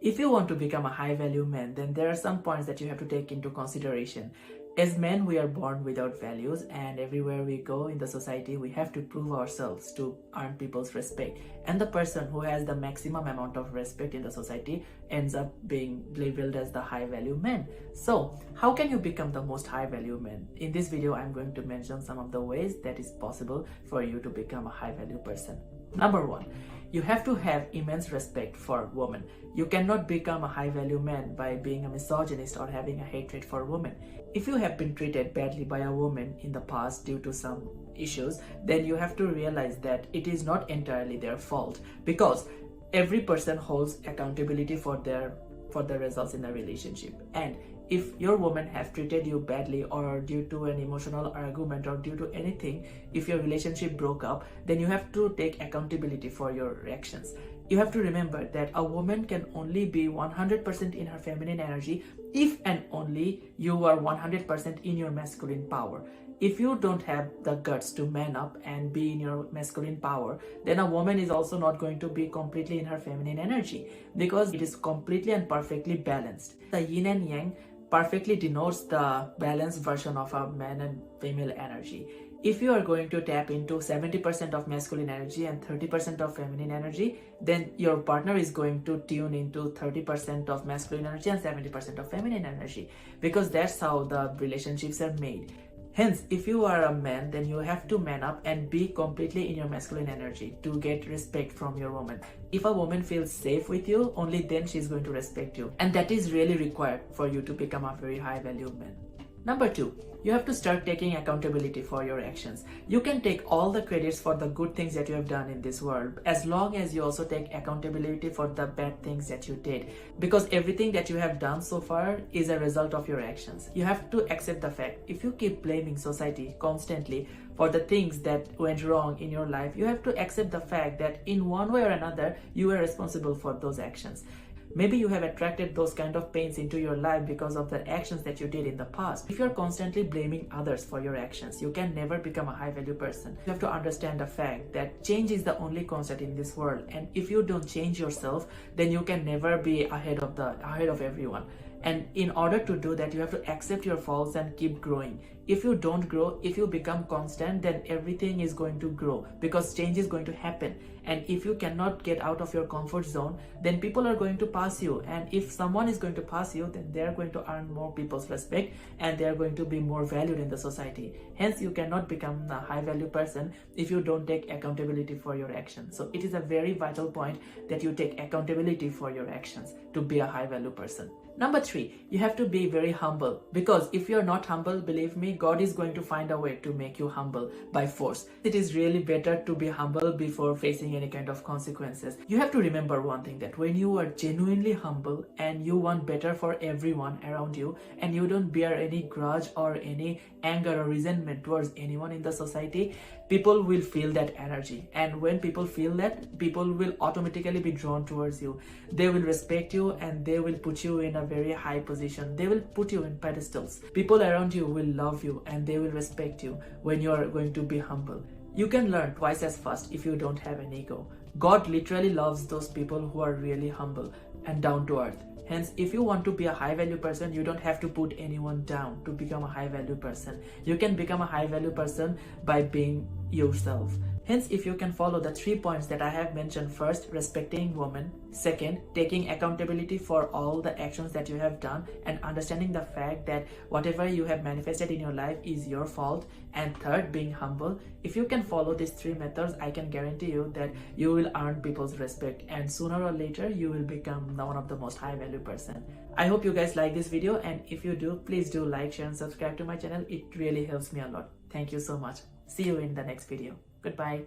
If you want to become a high value man, then there are some points that you have to take into consideration. As men, we are born without values, and everywhere we go in the society, we have to prove ourselves to earn people's respect. And the person who has the maximum amount of respect in the society ends up being labeled as the high value man. So, how can you become the most high value man? In this video, I'm going to mention some of the ways that is possible for you to become a high value person. Number one, you have to have immense respect for women. You cannot become a high value man by being a misogynist or having a hatred for women. If you have been treated badly by a woman in the past due to some issues, then you have to realize that it is not entirely their fault, because every person holds accountability for the results in the relationship. And if your woman have treated you badly, or due to an emotional argument, or due to anything, if your relationship broke up, then you have to take accountability for your actions. You have to remember that a woman can only be 100% in her feminine energy if and only you are 100% in your masculine power. If you don't have the guts to man up and be in your masculine power, then a woman is also not going to be completely in her feminine energy, because it is completely and perfectly balanced. The yin and yang perfectly denotes the balanced version of a man and female energy. If you are going to tap into 70% of masculine energy and 30% of feminine energy, then your partner is going to tune into 30% of masculine energy and 70% of feminine energy, because that's how the relationships are made. Hence, if you are a man, then you have to man up and be completely in your masculine energy to get respect from your woman. If a woman feels safe with you, only then she's going to respect you. And that is really required for you to become a very high value man. Number two, you have to start taking accountability for your actions. You can take all the credits for the good things that you have done in this world, as long as you also take accountability for the bad things that you did. Because everything that you have done so far is a result of your actions. You have to accept the fact. If you keep blaming society constantly for the things that went wrong in your life, you have to accept the fact that in one way or another, you are responsible for those actions. Maybe you have attracted those kind of pains into your life because of the actions that you did in the past. If you're constantly blaming others for your actions, you can never become a high value person. You have to understand the fact that change is the only constant in this world, and if you don't change yourself, then you can never be ahead of everyone. And in order to do that, you have to accept your faults and keep growing. If you don't grow, if you become constant, then everything is going to grow, because change is going to happen. And if you cannot get out of your comfort zone, then people are going to pass you. And if someone is going to pass you, then they are going to earn more people's respect, and they are going to be more valued in the society. Hence, you cannot become a high value person if you don't take accountability for your actions. So it is a very vital point that you take accountability for your actions to be a high value person. Number three, you have to be very humble, because if you're not humble, believe me, God is going to find a way to make you humble by force. It is really better to be humble before facing any kind of consequences. You have to remember one thing, that when you are genuinely humble and you want better for everyone around you, and you don't bear any grudge or any anger or resentment towards anyone in the society, people will feel that energy. And when people feel that, people will automatically be drawn towards you. They will respect you, and they will put you in a very high position. They will put you in pedestals. People around you will love you, and they will respect you when you are going to be humble. You can learn twice as fast if you don't have an ego. God literally loves those people who are really humble and down to earth. Hence, if you want to be a high value person, you don't have to put anyone down to become a high value person. You can become a high value person by being yourself. Hence, if you can follow the 3 points that I have mentioned: first, respecting women; second, taking accountability for all the actions that you have done and understanding the fact that whatever you have manifested in your life is your fault; and third, being humble. If you can follow these 3 methods, I can guarantee you that you will earn people's respect, and sooner or later you will become one of the most high value person. I hope you guys like this video, and if you do, please do like, share and subscribe to my channel. It really helps me a lot. Thank you so much. See you in the next video. Goodbye.